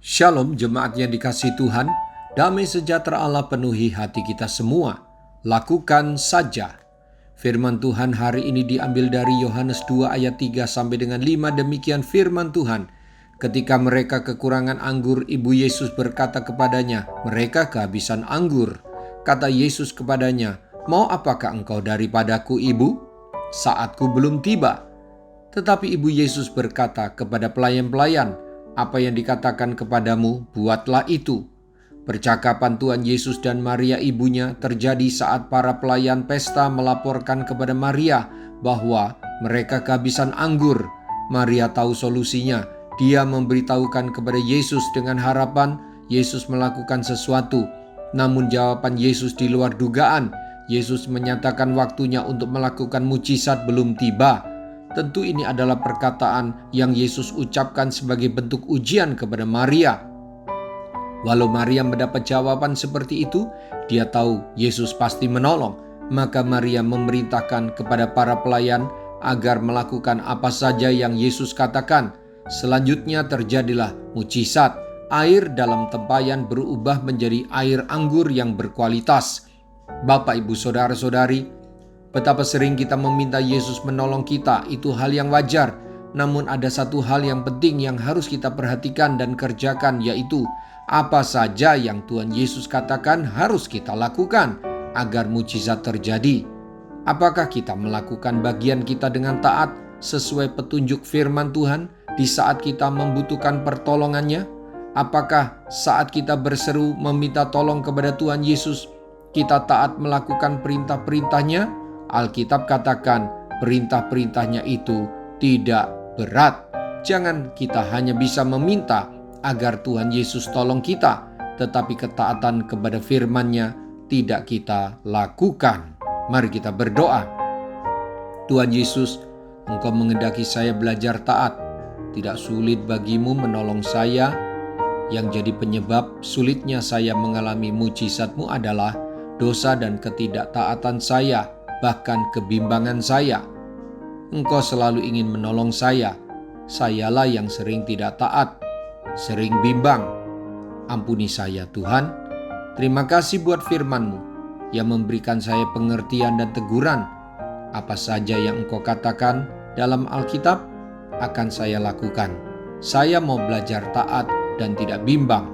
Shalom jemaat yang dikasihi Tuhan, damai sejahtera Allah penuhi hati kita semua. Lakukan saja. Firman Tuhan hari ini diambil dari Yohanes 2 ayat 3 sampai dengan 5. Demikian firman Tuhan. Ketika mereka kekurangan anggur, Ibu Yesus berkata kepadanya, mereka kehabisan anggur. Kata Yesus kepadanya, mau apakah engkau daripadaku, Ibu? Saatku belum tiba. Tetapi Ibu Yesus berkata kepada pelayan-pelayan, apa yang dikatakan kepadamu, buatlah itu. Percakapan Tuhan Yesus dan Maria ibunya terjadi saat para pelayan pesta melaporkan kepada Maria bahwa mereka kehabisan anggur. Maria tahu solusinya. Dia memberitahukan kepada Yesus dengan harapan Yesus melakukan sesuatu. Namun jawaban Yesus di luar dugaan. Yesus menyatakan waktunya untuk melakukan mukjizat belum tiba. Tentu ini adalah perkataan yang Yesus ucapkan sebagai bentuk ujian kepada Maria. Walau Maria mendapat jawaban seperti itu, dia tahu Yesus pasti menolong. Maka Maria memerintahkan kepada para pelayan agar melakukan apa saja yang Yesus katakan. Selanjutnya terjadilah mukjizat. Air dalam tempayan berubah menjadi air anggur yang berkualitas. Bapak, Ibu, Saudara-saudari, betapa sering kita meminta Yesus menolong kita, itu hal yang wajar. Namun ada satu hal yang penting yang harus kita perhatikan dan kerjakan, yaitu apa saja yang Tuhan Yesus katakan harus kita lakukan agar mukjizat terjadi. Apakah kita melakukan bagian kita dengan taat sesuai petunjuk firman Tuhan di saat kita membutuhkan pertolongannya? Apakah saat kita berseru meminta tolong kepada Tuhan Yesus, kita taat melakukan perintah-perintahnya? Alkitab katakan perintah-perintahnya itu tidak berat. Jangan kita hanya bisa meminta agar Tuhan Yesus tolong kita, tetapi ketaatan kepada firman-Nya tidak kita lakukan. Mari kita berdoa. Tuhan Yesus, Engkau menghendaki saya belajar taat. Tidak sulit bagimu menolong saya. Yang jadi penyebab sulitnya saya mengalami mukjizat-Mu adalah dosa dan ketidaktaatan saya, bahkan kebimbangan saya. Engkau selalu ingin menolong saya. Sayalah yang sering tidak taat, sering bimbang. Ampuni saya Tuhan. Terima kasih buat firman-Mu yang memberikan saya pengertian dan teguran. Apa saja yang Engkau katakan dalam Alkitab akan saya lakukan. Saya mau belajar taat dan tidak bimbang.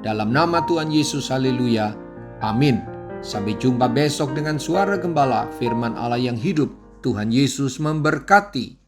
Dalam nama Tuhan Yesus, haleluya. Amin. Sampai jumpa besok dengan suara gembala, firman Allah yang hidup. Tuhan Yesus memberkati.